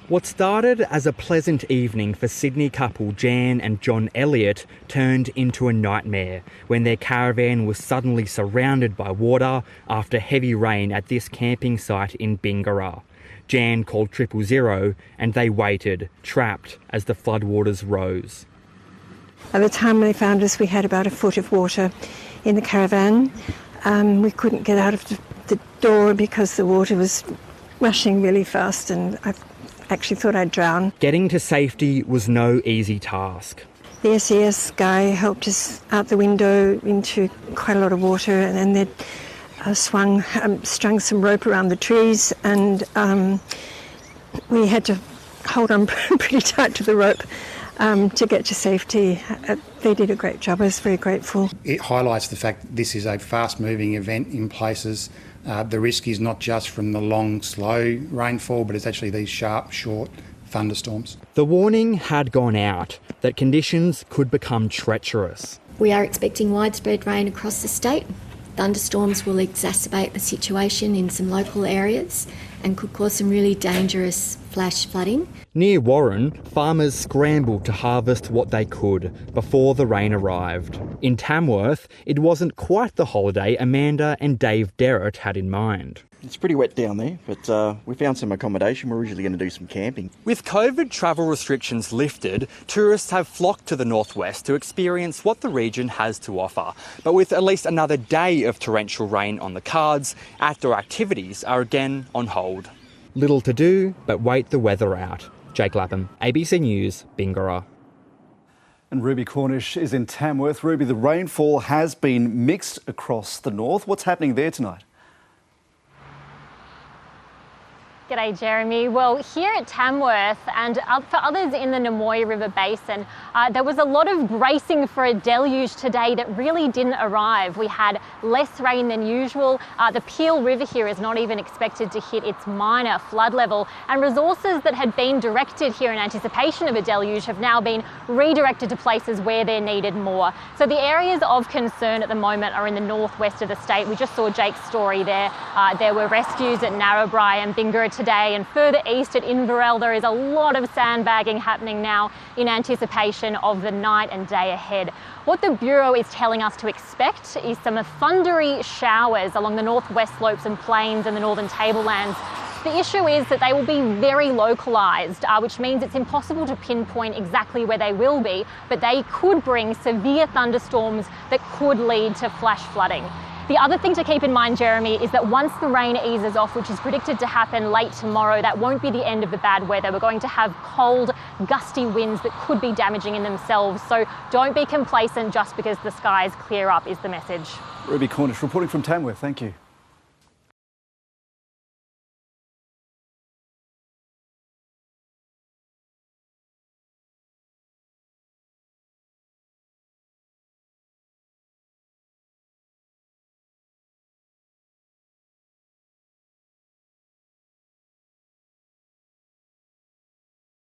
What started as a pleasant evening for Sydney couple Jan and John Elliott turned into a nightmare when their caravan was suddenly surrounded by water after heavy rain at this camping site in Bingara. Jan called 000 and they waited, trapped as the floodwaters rose. By the time they found us, we had about a foot of water in the caravan. We couldn't get out of the door because the water was rushing really fast, and I actually thought I'd drown. Getting to safety was no easy task. The SES guy helped us out the window into quite a lot of water, and then they strung some rope around the trees, and we had to hold on pretty tight to the rope to get to safety. They did a great job. I was very grateful. It highlights the fact that this is a fast-moving event in places. The risk is not just from the long, slow rainfall, but it's actually these sharp, short thunderstorms. The warning had gone out that conditions could become treacherous. We are expecting widespread rain across the state. Thunderstorms will exacerbate the situation in some local areas and could cause some really dangerous flash flooding. Near Warren, farmers scrambled to harvest what they could before the rain arrived. In Tamworth, it wasn't quite the holiday Amanda and Dave Derrett had in mind. It's pretty wet down there, but we found some accommodation. We're originally going to do some camping. With COVID travel restrictions lifted, tourists have flocked to the northwest to experience what the region has to offer. But with at least another day of torrential rain on the cards, outdoor activities are again on hold. Little to do but wait the weather out. Jake Lapham, ABC News, Bingara. And Ruby Cornish is in Tamworth. Ruby, the rainfall has been mixed across the north. What's happening there tonight? G'day Jeremy. Well, here at Tamworth and for others in the Namoy River Basin, there was a lot of bracing for a deluge today that really didn't arrive. We had less rain than usual. The Peel River here is not even expected to hit its minor flood level, and resources that had been directed here in anticipation of a deluge have now been redirected to places where they're needed more. So the areas of concern at the moment are in the northwest of the state. We just saw Jake's story there. There were rescues at Narrabri and Bingara today, and further east at Inverell there is a lot of sandbagging happening now in anticipation of the night and day ahead. What the Bureau is telling us to expect is some thundery showers along the northwest slopes and plains and the northern tablelands. The issue is that they will be very localised, which means it's impossible to pinpoint exactly where they will be, but they could bring severe thunderstorms that could lead to flash flooding. The other thing to keep in mind, Jeremy, is that once the rain eases off, which is predicted to happen late tomorrow, that won't be the end of the bad weather. We're going to have cold, gusty winds that could be damaging in themselves. So don't be complacent just because the skies clear up is the message. Ruby Cornish reporting from Tamworth. Thank you.